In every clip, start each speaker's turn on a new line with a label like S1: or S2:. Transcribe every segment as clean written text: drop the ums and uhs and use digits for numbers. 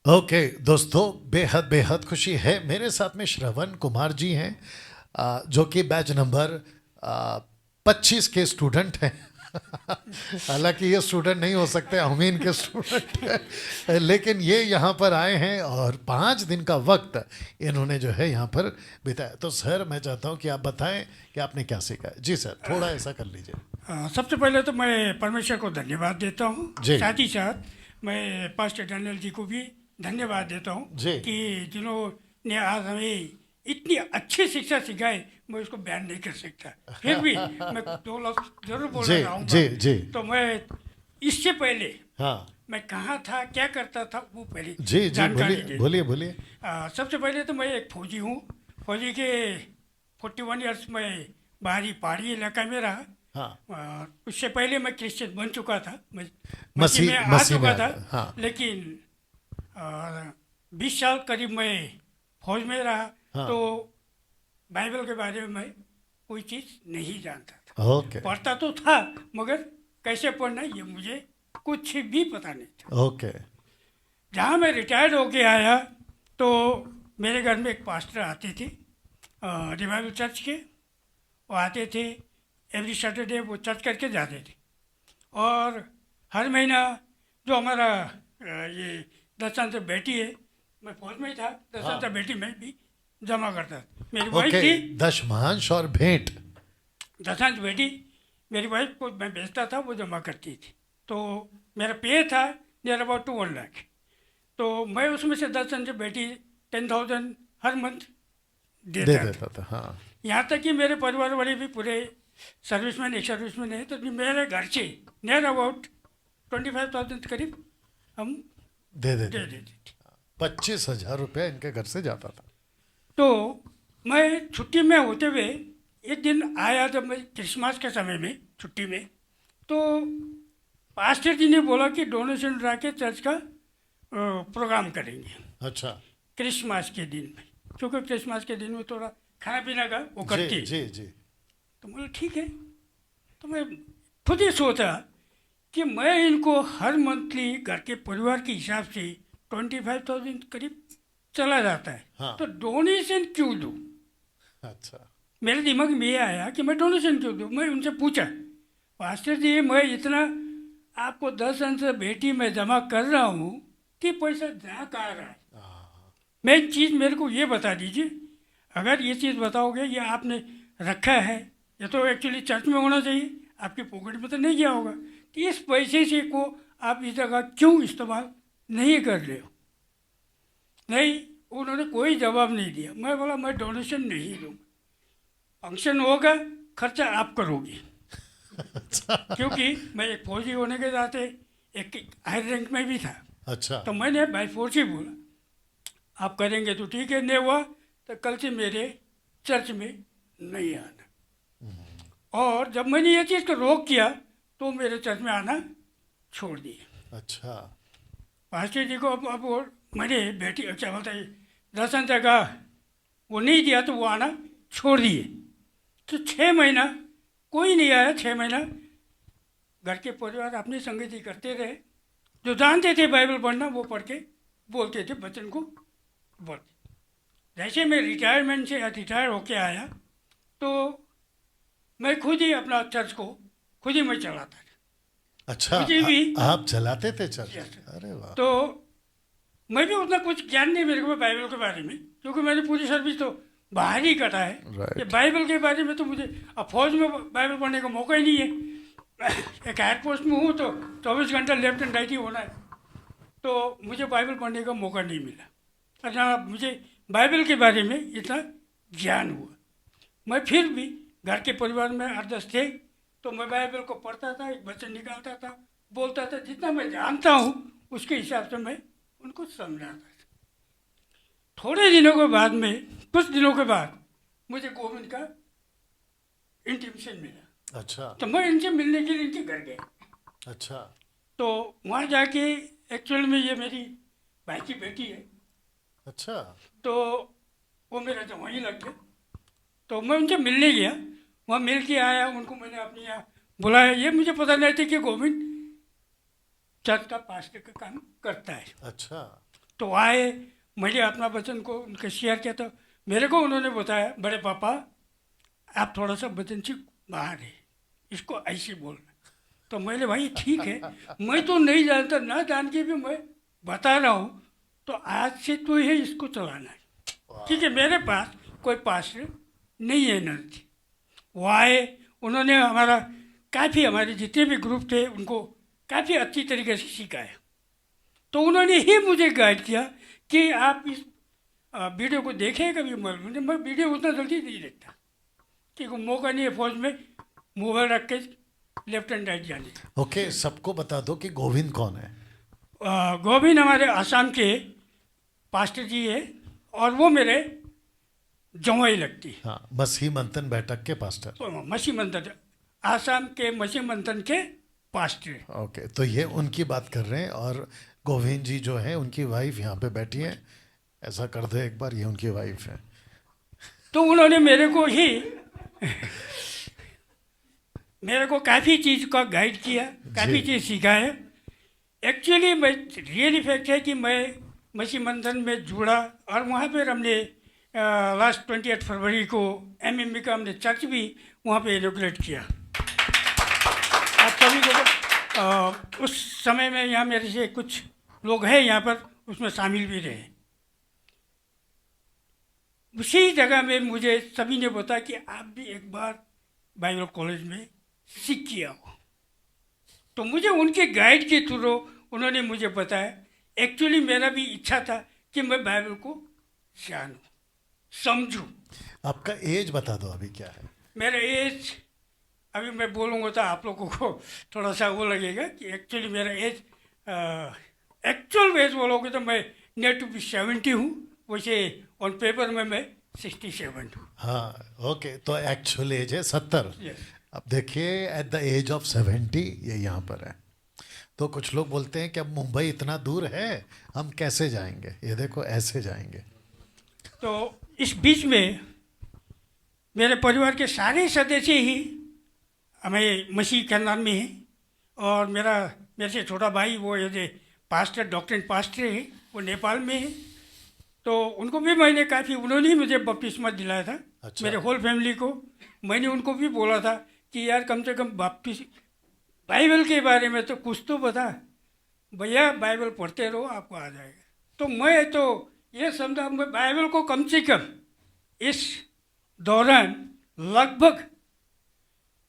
S1: Okay दोस्तों, बेहद बेहद खुशी है। मेरे साथ में श्रवण कुमार जी हैं, जो कि बैच नंबर 25 के स्टूडेंट हैं। हालांकि ये स्टूडेंट नहीं हो सकते, हम ही इनके स्टूडेंट हैं, लेकिन ये यहाँ पर आए हैं और 5 दिन का वक्त इन्होंने जो है यहाँ पर बिताया। तो सर, मैं चाहता हूँ कि आप बताएं कि आपने क्या सीखा है। जी सर, थोड़ा ऐसा कर लीजिए।
S2: सबसे पहले तो मैं परमेश्वर को धन्यवाद देता हूँ।
S1: जी
S2: साथ ही साथ मैं पास्टर डैनियल जी को भी धन्यवाद देता हूँ
S1: जी
S2: कि जिन्होंने आज हमें इतनी अच्छी शिक्षा सिखाई। मैं उसको बयान नहीं कर सकता, फिर भी मैं 2 लफ्ज जरूर बोलना
S1: जी
S2: चाहूँगा।
S1: जी जी।
S2: तो मैं इससे पहले
S1: हाँ
S2: मैं कहाँ था, क्या करता था, वो पहले
S1: जी जी,
S2: जानकारी
S1: बोलिए
S2: दे दूँ।
S1: बोलिए बोलिए।
S2: सबसे पहले तो मैं एक फौजी हूँ। फौजी के 41 ईयर्स में बाहरी पहाड़ी इलाका में रहा।
S1: हाँ,
S2: उससे पहले मैं क्रिश्चियन बन चुका था, मैं मसीह में आ
S1: मसीह में
S2: चुका
S1: आ
S2: था।
S1: गया, हाँ।
S2: लेकिन 20 साल करीब मैं फौज में रहा।
S1: हाँ।
S2: तो बाइबल के बारे में मैं कोई चीज़ नहीं जानता था।
S1: ओके
S2: पढ़ता तो था, मगर कैसे पढ़ना ये मुझे कुछ भी पता नहीं था।
S1: ओके।
S2: जहाँ मैं रिटायर्ड होके आया तो मेरे घर में एक पास्टर आते थे, रिवाइवल चर्च के। वो आते थे, एवरी सैटरडे वो चर्च करके जाते थे। और हर महीना जो हमारा ये दशांश बेटी है, मैं फौज में ही था, दशांश
S1: हाँ
S2: बेटी में भी जमा करता था। मेरी वाइफ
S1: ओके,
S2: थी
S1: दशमांश और भेंट।
S2: दशांश बेटी, मेरी वाइफ को मैं बेचता था, वो जमा करती थी। तो मेरा पे था नियर अबाउट टू 1 लाख। तो मैं उसमें से दशांश बेटी 10,000 हर मंथ
S1: दे
S2: देता था।
S1: देता था, हाँ।
S2: यहाँ तक कि मेरे परिवार वाले भी पूरे सर्विसमैन, एक सर्विसमैन है, तो मेरे घर से नियर अबाउट 25,000 करीब हम
S1: दे
S2: दे
S1: देते।
S2: देते थे।
S1: 25,000 रुपया इनके घर से जाता था।
S2: तो मैं छुट्टी में होते हुए एक दिन आया, जब मैं क्रिसमस के समय में छुट्टी में, तो पास्टर जी ने बोला कि डोनेशन ड्रा के चर्च का प्रोग्राम करेंगे
S1: अच्छा।
S2: क्रिसमस के दिन में, क्योंकि क्रिसमस के दिन में थोड़ा खाना पीना का वो
S1: जी
S2: करती है।
S1: जी जी।
S2: तो बोले ठीक है। तो मैं खुद ही सोचा कि मैं इनको हर मंथली घर के परिवार के हिसाब से 25,000 करीब चला जाता है,
S1: हाँ।
S2: तो डोनेशन क्यों दूँ।
S1: अच्छा।
S2: मेरे दिमाग में ये आया कि मैं डोनेशन क्यों दूँ। मैं उनसे पूछा, पास्टर जी मैं इतना आपको 10 अंश बेटी में जमा कर रहा हूँ, कि पैसा जा कहाँ रहा है। मेन चीज़ मेरे को ये बता दीजिए। अगर ये चीज़ बताओगे ये आपने रखा है, ये तो एक्चुअली चर्च में होना चाहिए, आपकी पॉकेट में तो नहीं गया होगा, तो इस पैसे से को आप इस जगह क्यों इस्तेमाल नहीं कर रहे हो। नहीं, उन्होंने कोई जवाब नहीं दिया। मैं बोला मैं डोनेशन नहीं दूँगा, फंक्शन होगा खर्चा आप करोगे। क्योंकि मैं एक फौजी होने के नाते एक हाई रैंक में भी था।
S1: अच्छा।
S2: तो मैंने बाई फोर्स ही बोला आप करेंगे तो ठीक है, नहीं हुआ तो कल से मेरे चर्च में नहीं आना। और जब मैंने ये चीज़ को रोक किया तो मेरे चर्च में आना छोड़ दिया।
S1: अच्छा।
S2: पास्टर जी को अब वो मैंने बेटी क्या बोलता है दर्शन जगह वो नहीं दिया, तो वो आना छोड़ दिए। तो 6 महीना कोई नहीं आया। 6 महीना घर के परिवार अपनी संगति करते रहे। जो जानते थे बाइबल पढ़ना वो पढ़ के बोलते थे, बच्चन को बोलते। जैसे मैं रिटायरमेंट से रिटायर होके आया तो मैं खुद ही अपना चर्च को खुद ही मैं चलाता था।
S1: अच्छा,
S2: मुझे भी
S1: आप चलाते थे चर्च?
S2: Yes.
S1: अरे वाह।
S2: तो मैं भी उतना कुछ ज्ञान नहीं मेरे को बाइबल के बारे में, क्योंकि मैंने पूरी सर्विस तो बाहर ही कटा है।
S1: Right.
S2: ये बाइबल के बारे में तो मुझे अब फौज में बाइबल पढ़ने का मौका ही नहीं है। एक एयरपोर्ट में हूँ तो 24 घंटा लेफ्ट एंड राइट ही होना है, तो मुझे बाइबल पढ़ने का मौका नहीं मिला। और ना मुझे बाइबल के बारे में इतना ज्ञान हुआ। मैं फिर भी घर के परिवार में 8-10 थे, तो मैं बाइबल को पढ़ता था, एक वचन निकालता था, बोलता था, जितना मैं जानता हूँ उसके हिसाब से मैं उनको समझाता था। थोड़े दिनों के बाद में, कुछ दिनों के बाद मुझे गोविंद का इंटीमेशन मिला।
S1: अच्छा।
S2: तो मैं इनसे मिलने के लिए इनके घर गया।
S1: अच्छा।
S2: तो वहाँ जाके एक्चुअल में ये मेरी भाई की बेटी है,
S1: अच्छा।
S2: तो वो मेरा जो वहीं लग गया। तो मैं उनसे मिलने गया, वहाँ मिल के आया, उनको मैंने अपने यहाँ बुलाया। ये मुझे पता नहीं था कि गोविंद चर्च का पास्टर का काम करता है।
S1: अच्छा।
S2: तो आए, मैंने अपना वचन को उनके शेयर किया। तो मेरे को उन्होंने बताया, बड़े पापा आप थोड़ा सा वचन से बाहर है, इसको ऐसे बोलना। तो मैंने, भाई ठीक है, मैं तो नहीं जानता, ना जान के भी मैं बता रहा हूँ, तो आज से तो ये इसको चलाना है। ठीक है, मेरे पास कोई पास्टर नहीं है एनर्जी। वो आए, उन्होंने हमारा काफ़ी, हमारे जितने भी ग्रुप थे उनको काफ़ी अच्छी तरीके से सिखाया। तो उन्होंने ही मुझे गाइड किया कि आप इस वीडियो को देखें कभी। मैं वीडियो उतना जल्दी नहीं देखता, क्योंकि मौका नहीं है फौज में मोबाइल रख के लेफ्ट एंड राइट जाने का।
S1: ओके, सबको बता दो कि गोविंद कौन है।
S2: गोविंद हमारे आसाम के पास्टर जी है, और वो मेरे जवाई लगती है।
S1: हाँ, मसीह मंथन बैठक के पास्टर।
S2: तो मसीह मंथन, आसाम के मसीह मंथन के पास्टर।
S1: ओके, तो ये उनकी बात कर रहे हैं, और गोविंद जी जो है उनकी वाइफ यहाँ पे बैठी है। ऐसा कर दो एक बार, ये उनकी वाइफ है।
S2: तो उन्होंने मेरे को काफ़ी चीज़ का गाइड किया, काफ़ी चीज़ सिखाया। एक्चुअली मैं, रियली फैक्ट है कि मैं मसीह मंथन में जुड़ा, और वहाँ पर हमने लास्ट 28 फरवरी को एमएमबी का हमने चर्च भी वहाँ पे इनॉग्रेट किया। आप सभी को उस समय में यहाँ मेरे से कुछ लोग हैं यहाँ पर, उसमें शामिल भी रहे। उसी जगह में मुझे सभी ने बताया कि आप भी एक बार बाइबल कॉलेज में सीख किया हो। तो मुझे उनके गाइड के थ्रू उन्होंने मुझे बताया। एक्चुअली मेरा भी इच्छा था कि मैं बाइबल को जानूँ, समझूँ।
S1: आपका एज बता दो अभी क्या है।
S2: मेरा एज, अभी मैं बोलूँगा तो आप लोगों को थोड़ा सा वो लगेगा कि एक्चुअली मेरा एज, एक्चुअल एज बोलोगे तो मैं नेट टू बी 70 हूँ, वैसे ऑन पेपर में मैं 67 हूँ।
S1: हाँ, ओके, तो एक्चुअल एज है 70।
S2: Yes.
S1: अब देखिए, एट द एज ऑफ 70 ये यहाँ पर है। तो कुछ लोग बोलते हैं कि अब मुंबई इतना दूर है, हम कैसे जाएंगे। ये देखो, ऐसे जाएंगे।
S2: तो इस बीच में मेरे परिवार के सारे सदस्य ही हमें मसीह खानदान में हैं, और मेरे से छोटा भाई वो ये पास्टर, डॉक्टर पास्टर है, वो नेपाल में है। तो उनको भी मैंने काफ़ी, उन्होंने ही मुझे बपतिस्मा दिलाया था।
S1: अच्छा।
S2: मेरे होल फैमिली को मैंने उनको भी बोला था कि यार कम से कम बाइबल के बारे में तो कुछ तो बता भैया, बाइबल पढ़ते रहो आपको आ जाएगा। तो मैं तो ये समझा, मैं बाइबल को कम से कम इस दौरान लगभग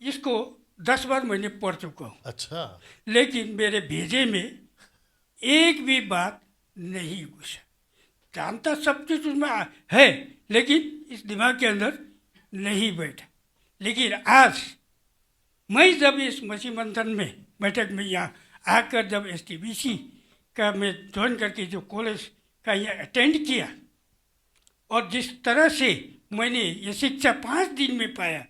S2: इसको 10 बार मैंने पढ़ चुका हूँ।
S1: अच्छा।
S2: लेकिन मेरे भेजे में एक भी बात नहीं घुसा। जानता सब कुछ उसमें है, लेकिन इस दिमाग के अंदर नहीं बैठा। लेकिन आज मैं जब इस मसीह मंथन में बैठक में यहाँ आकर जब STBC का मैं ज्वाइन करके जो कॉलेज का यहाँ अटेंड किया, और जिस तरह से मैंने ये शिक्षा 5 दिन में पाया,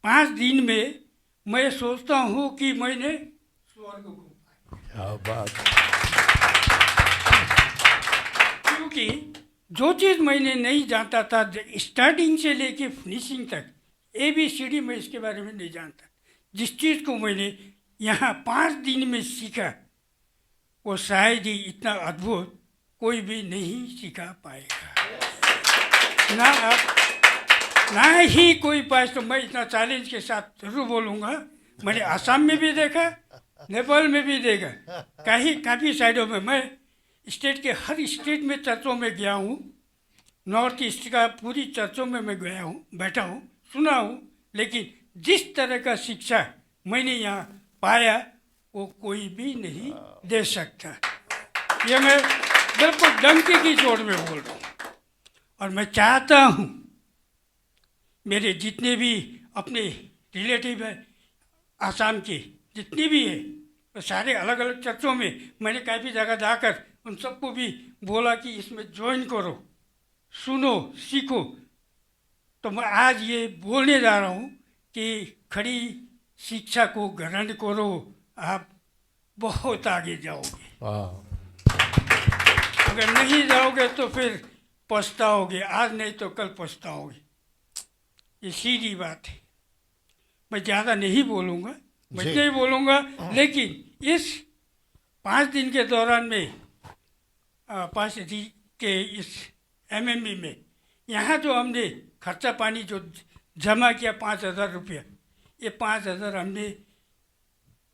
S2: 5 दिन में मैं सोचता हूँ कि मैंने स्वर्ग को पाया।
S1: क्या बात।
S2: क्योंकि जो चीज़ मैंने नहीं जानता था, स्टार्टिंग से लेके फिनिशिंग तक ABCD मैं इसके बारे में नहीं जानता। जिस चीज़ को मैंने यहाँ 5 दिन में सीखा, वो शायद ही इतना अद्भुत कोई भी नहीं सीखा पाएगा। ना आप, ना ही कोई पास। तो मैं इतना चैलेंज के साथ जरूर बोलूँगा, मैंने आसाम में भी देखा, नेपाल में भी देखा, काफ़ी साइडों में। मैं स्टेट के हर स्टेट में चर्चों में गया हूँ, नॉर्थ ईस्ट का पूरी चर्चों में मैं गया हूँ, बैठा हूँ, सुना हूँ। लेकिन जिस तरह का शिक्षा मैंने यहाँ पाया वो कोई भी नहीं दे सकता। ये मैं बिल्कुल डंके की चोट में बोल रहा हूँ। और मैं चाहता हूँ मेरे जितने भी अपने रिलेटिव है आसाम के, जितने भी है, तो सारे अलग अलग चर्चों में मैंने काफ़ी जगह जाकर उन सबको भी बोला कि इसमें ज्वाइन करो, सुनो, सीखो। तो मैं आज ये बोलने जा रहा हूँ कि खड़ी शिक्षा को ग्रहण करो, आप बहुत आगे जाओगे। अगर नहीं जाओगे तो फिर पछताओगे, आज नहीं तो कल पछताओगे। ये सीधी बात है। मैं ज़्यादा नहीं बोलूँगा, मैं नहीं बोलूँगा, लेकिन इस 5 दिन के दौरान में पार्षदी के इस एमएमबी में यहाँ जो हमने खर्चा पानी जो जमा किया 5,000 रुपया, ये 5,000 हमने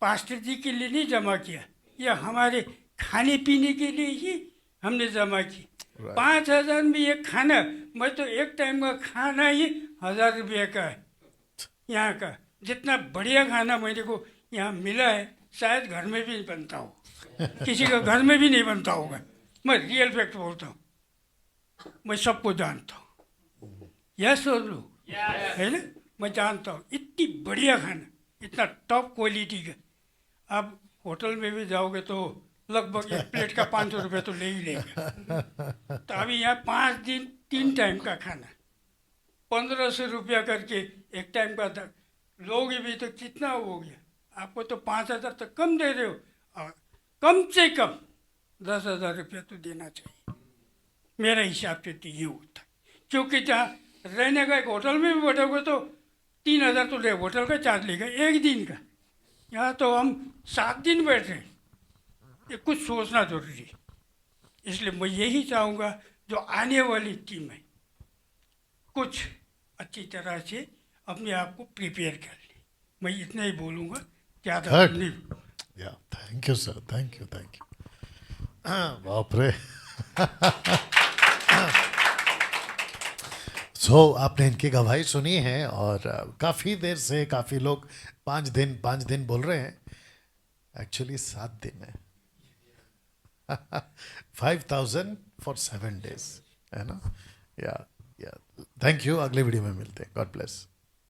S2: पास्टर जी के लिए नहीं जमा किया, ये हमारे खाने पीने के लिए ही हमने जमा की। 5,000 में ये खाना, मैं तो एक टाइम का खाना ही 1,000 रुपये का है। यहाँ का जितना बढ़िया खाना मेरे को यहाँ मिला है शायद घर में भी नहीं बनता हो, किसी का घर में भी नहीं बनता होगा। मैं रियल फैक्ट बोलता हूँ, मैं सबको जानता हूँ। यस और नो है ना, मैं जानता हूँ। इतनी बढ़िया खाना, इतना टॉप क्वालिटी का। आप होटल में भी जाओगे तो लगभग एक प्लेट का 500 रुपये तो ले ही लेगा। तो अभी यहाँ 5 दिन 3 टाइम का खाना 1,500 रुपया करके एक टाइम का था। लोगे भी तो कितना हो गया? आपको तो 5,000 तक कम दे रहे हो, और कम से कम 10,000 रुपया तो देना चाहिए। मेरा हिसाब से तो ये होता है, क्योंकि जहाँ रहने का एक होटल में भी बैठोगे तो 3,000 तो ले होटल का चार्ज लेगा एक दिन का। यहाँ तो हम 7 दिन बैठ रहे हैं, ये कुछ सोचना जरूरी है। इसलिए मैं यही चाहूँगा जो आने वाली टीम है कुछ अच्छी तरह से अपने आप को प्रिपेयर कर ले। मैं इतना ही बोलूँगा, ज़्यादा नहीं।
S1: या thank you sir, thank you, thank you. बाप रे। आपने इनकी गवाही सुनी है और काफ़ी देर से काफ़ी लोग 5 दिन बोल रहे हैं, एक्चुअली 7 दिन है। 5,000 फॉर 7 days है ना। या थैंक यू। अगले वीडियो में मिलते हैं। God bless.